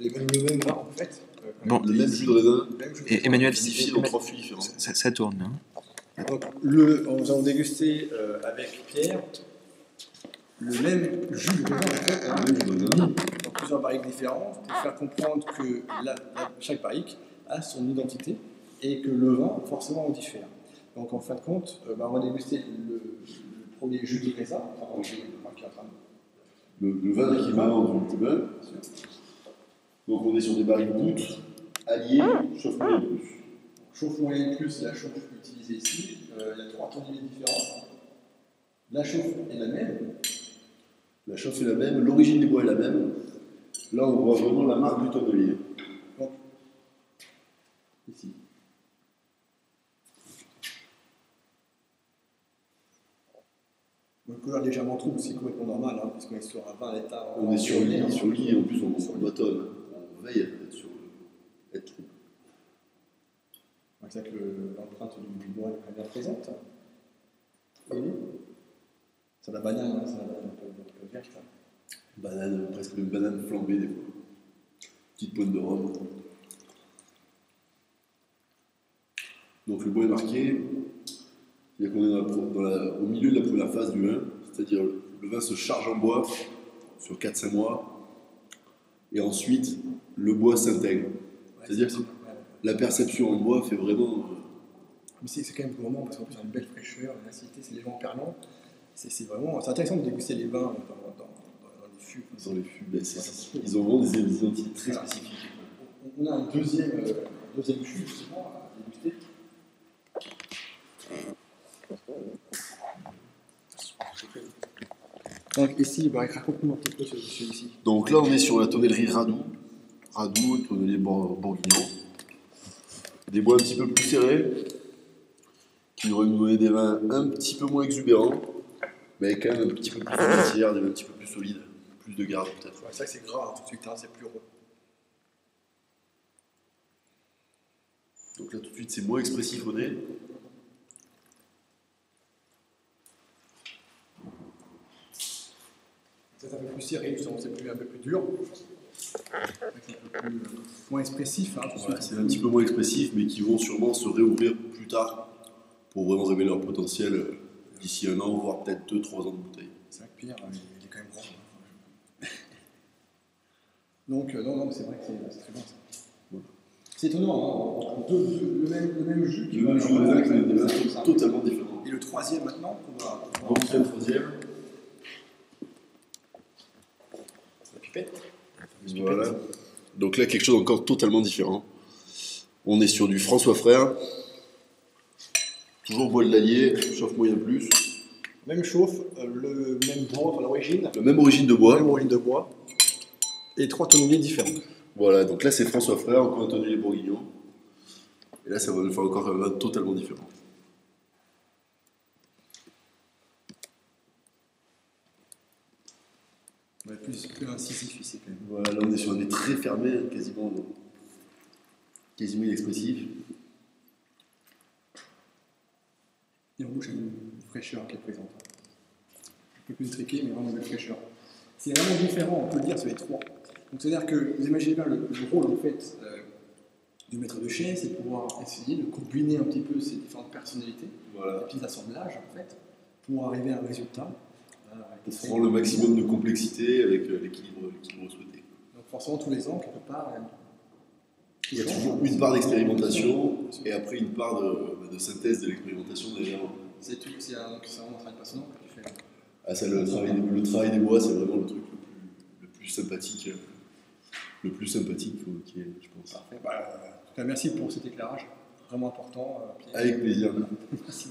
le même vin en fait. Bon, Le même jus de raisin, et Emmanuel, vinifié dans 3 fûts différents. ça tourne. Hein. Donc, nous allons déguster avec Pierre le même jus de raisin en fait, Le même jus de raisin. dans plusieurs barriques différentes pour faire comprendre que chaque barrique a son identité et que le vin forcément en diffère. Donc en fin de compte, on va déguster le premier jus de raisin. Le vin équivalent du cubain. Donc on est sur des barriques gouttes, alliées, chauffe moyen plus. Chauffe moyenne plus, la chauffe utilisée ici, il y a 3 tonneliers différents. La chauffe est la même. La chauffe est la même, l'origine des bois est la même. Là on voit vraiment la marque du tonnelier. Donc, ici. Le couleur légèrement trouble, c'est complètement normal, hein, parce qu'on est sur un 20 hectares. On est sur lit, et en plus on bâtonne. On veille à être trouble. C'est vrai que l'empreinte du bois est très bien présente. Oui. C'est la banane, hein, c'est la banane un peu verte. Banane, presque une banane flambée des fois. Petite pointe de rhum. Donc le bois est marqué. C'est-à-dire qu'on est au milieu de la première phase du vin. C'est-à-dire le vin se charge en bois sur 4-5 mois. Et ensuite, le bois s'intègre. C'est-à-dire que la perception en bois fait vraiment... Mais c'est quand même gourmand parce qu'en plus, il y a une belle fraîcheur, une acidité, c'est légèrement perlant. C'est intéressant de déguster les vins dans les fûts. Dans les fûts, ils ont vraiment des identités très spécifiques. On a un deuxième fût, justement, à déguster. Donc ici, raconte-nous un petit peu celui-ci. Donc là, on est sur la tonnellerie Radou. Radou, tonnelier bourguignon. Des bois un petit peu plus serrés, qui devraient nous donner des vins un petit peu moins exubérants, mais quand même un petit peu plus de matière, des vins un petit peu plus solides, plus de garde peut-être. Ouais, c'est vrai que c'est gras, hein, tout de suite, hein, c'est plus rond. Donc là, tout de suite, c'est moins expressif au nez. C'est un peu plus serré, justement, c'est un peu plus dur. C'est un peu plus, moins expressif. Hein, Ouais, c'est un petit peu moins expressif, mais qui vont sûrement se réouvrir plus tard pour vraiment révéler leur potentiel d'ici 1 an, voire peut-être 2-3 ans de bouteille. C'est vrai que Pierre, il est quand même grand. Donc, non, c'est vrai que c'est très bon ça. Ouais. C'est étonnant, hein, le même jus. Le même jus de raisin avec des vins totalement différents. Et le troisième maintenant, on va Donc, le troisième. la pipette. Voilà. Donc là, quelque chose encore totalement différent. On est sur du François Frère. Toujours bois de l'Allier, chauffe moyen plus. Même chauffe, le même bois, enfin l'origine. La même origine de bois. Même origine de bois. Et 3 tonneliers différents. Voilà, donc là c'est François Frère, encore un tonnelier bourguignon. Et là ça va nous faire encore un vin totalement différent. Ouais, plus incisif ici quand même. Voilà, là on est sur un nez très fermé, quasiment inexpressif. Et en bouche, il y a une fraîcheur qui est présente. Un peu plus triqué, mais vraiment une belle fraîcheur. C'est vraiment différent, on peut le dire, sur les trois. Donc c'est-à-dire que vous imaginez bien le rôle en fait du maître de chai, c'est de pouvoir essayer de combiner un petit peu ces différentes personnalités, Voilà. des petits assemblages en fait, pour arriver à un résultat. Pour prendre le maximum de complexité avec l'équilibre souhaité. Donc forcément tous les ans, quelque part, il y a toujours une part d'expérimentation et après une part de synthèse de l'expérimentation derrière. C'est vraiment un travail passionnant que tu fais. Ah, ça, le travail des bois, c'est vraiment le truc le plus sympathique qui est, je pense. Parfait. En tout cas, merci pour cet éclairage, vraiment important. Pierre. Avec plaisir. Merci.